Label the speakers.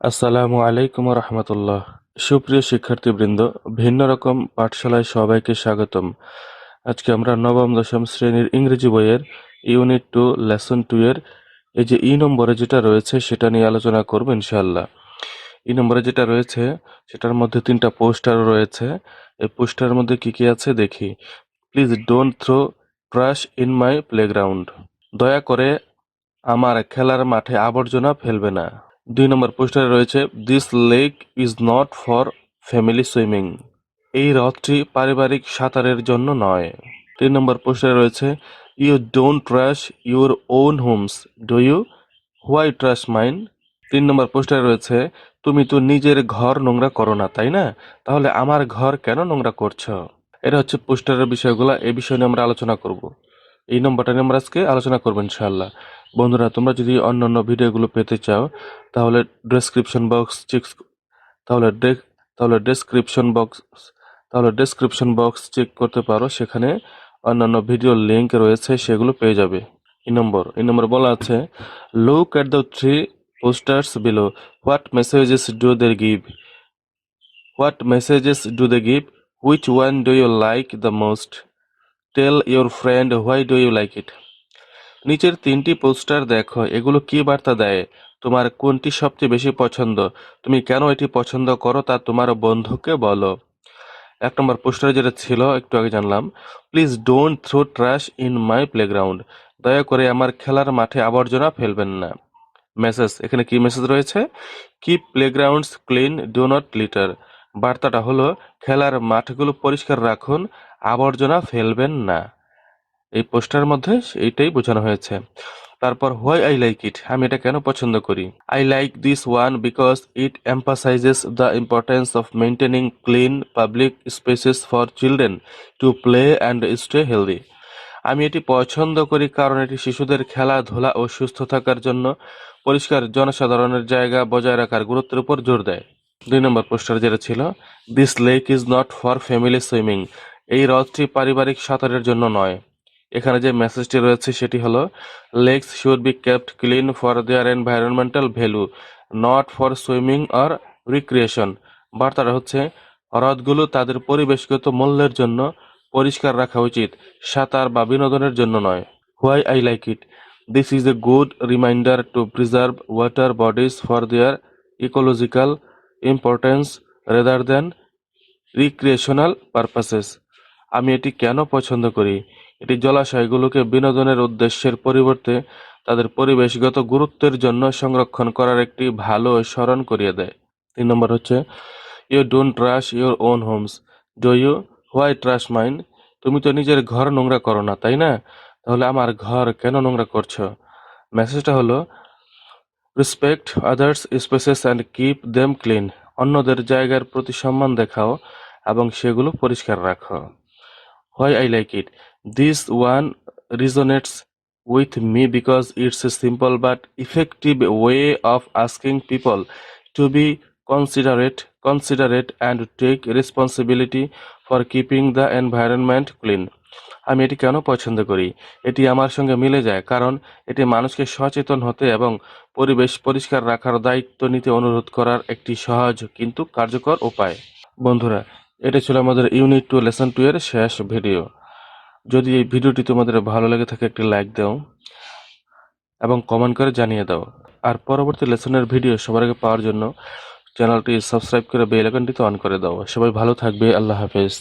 Speaker 1: আসসালামু আলাইকুম রহমতুল্লাহ। সুপ্রিয় শিক্ষার্থীবৃন্দ, ভিন্ন রকম পাঠশালায় সবাইকে স্বাগতম। আজকে আমরা নবম দশম শ্রেণীর ইংরেজি বইয়ের ইউনিট 2 লেসন 2 এর এই যে নম্বরে যেটা রয়েছে সেটা নিয়ে আলোচনা করব ইনশাআল্লাহ। নম্বরে যেটা রয়েছে সেটার মধ্যে 3টা পোস্টার রয়েছে। এই পোস্টারের মধ্যে কি কি আছে দেখি। Please don't throw trash in my playground. দয়া করে আমার খেলার মাঠে আবর্জনা ফেলবে না। 2 নম্বর পোস্টারে রয়েছে this lake is not for family swimming. এই হ্রদটি পারিবারিক সাঁতারের জন্য নয়। 3 নম্বর পোস্টারে রয়েছে you don't trash your own homes, do you? Why trash mine? 3 নম্বর পোস্টারে রয়েছে তুমি তো নিজের ঘর নোংরা করো না, তাই না? তাহলে আমার ঘর কেন নোংরা করছো? এটা হচ্ছে পোস্টারের বিষয়গুলো। এই বিষয় নিয়ে আমরা আলোচনা করব। এই নম্বরটা নিয়ে আমরা আজকে আলোচনা করবো ইনশাআল্লাহ। বন্ধুরা, তোমরা যদি অন্যান্য ভিডিওগুলো পেতে চাও তাহলে ডেসক্রিপশন বক্স চেক তাহলে ডে- তাহলে ডেসক্রিপশন বক্স চেক করতে পারো। সেখানে অন্যান্য ভিডিও লিংক রয়েছে, সেগুলো পেয়ে যাবে। এই নম্বর বলা আছে, look at the three posters below. What messages do they give? Which one do you like the most? Tell your friend why do you like it. নিচের 3টি পোস্টার দেখো, এগুলো কি বার্তা দেয়? তোমার কোনটি সবচেয়ে বেশি পছন্দ? তুমি কেন এটি পছন্দ করো তা তোমার বন্ধুকে বলো। 1 নম্বর পোস্টারে যেটা ছিল একটু আগে জানলাম, please don't throw trash in my playground. দয়া করে আমার খেলার মাঠে আবর্জনা ফেলবেন না। মেসেজ, এখানে কি মেসেজ রয়েছে? Keep প্লেগ্রাউন্ডস clean, do not litre. বার্তাটা হলো খেলার মাঠগুলো পরিষ্কার রাখুন, আবর্জনা ফেলবেন না। এই পোস্টার মধ্যে এইটাই বোঝানো হয়েছে। তারপর হোয়াই আই লাইক ইট, আমি এটা কেন পছন্দ করি? I like this one because it এম্পাসাইজেস the importance of maintaining clean public spaces for children to play and stay healthy. আমি এটি পছন্দ করি কারণ এটি শিশুদের খেলাধুলা ও সুস্থ থাকার জন্য পরিষ্কার জনসাধারণের জায়গা বজায় রাখার গুরুত্বের উপর জোর দেয়। 2 নম্বর পোস্টার যেটা ছিল, this lake is not for family swimming. এই হ্রদটি পারিবারিক সাঁতারের জন্য নয়। এখানে যে মেসেজটি রয়েছে সেটি হলো, lakes should be kept clean for their environmental value, not for swimming or recreation. বার্তাটা হচ্ছে হ্রদগুলো তাদের পরিবেশগত মূল্যের জন্য পরিষ্কার রাখা উচিত, সাঁতার বা বিনোদনের জন্য নয়। Why I like it, this is a good reminder two preserve water bodies for their ecological importance rather than recreational purposes. আমি এটি কেন পছন্দ করি? এটি জলাশয়গুলোকে বিনোদনের উদ্দেশ্যের পরিবর্তে তাদের পরিবেশগত গুরুত্বের জন্য সংরক্ষণ করার একটি ভালো স্মরণ করিয়ে দেয়। 3 নম্বর হচ্ছে, you don't trash your own homes, do you? Why trash mine? তুমি তো নিজের ঘর নোংরা করো না, তাই না? তাহলে আমার ঘর কেন নোংরা করছো? মেসেজটা হলো, respect others spaces and keep them clean. অন্যদের জায়গার প্রতি সম্মান দেখাও এবং সেগুলো পরিষ্কার রাখো। Why I like it? This one resonates with me because it's a simple but effective way of asking people to be considerate and take responsibility for keeping the environment clean. আমি এটি কেন পছন্দ করি? এটি আমার সঙ্গে মিলে যায় কারণ এটি মানুষকে সচেতন হতে এবং পরিবেশ পরিষ্কার রাখার দায়িত্ব নিতে অনুরোধ করার একটি সহজ কিন্তু কার্যকর উপায়। বন্ধুরা, এটা ছিল আমাদের ইউনিট 2 লেসন 2 এর শেষ ভিডিও। যদি এই ভিডিওটি তোমাদের ভালো লেগে থাকে একটি লাইক দাও এবং কমেন্ট করে জানিয়ে দাও। আর পরবর্তী লেসনের ভিডিও সবার আগে পাওয়ার জন্য চ্যানেলটি সাবস্ক্রাইব করে বেল আইকনটিতে অন করে দাও। সবাই ভালো থাকবে। আল্লাহ হাফেজ।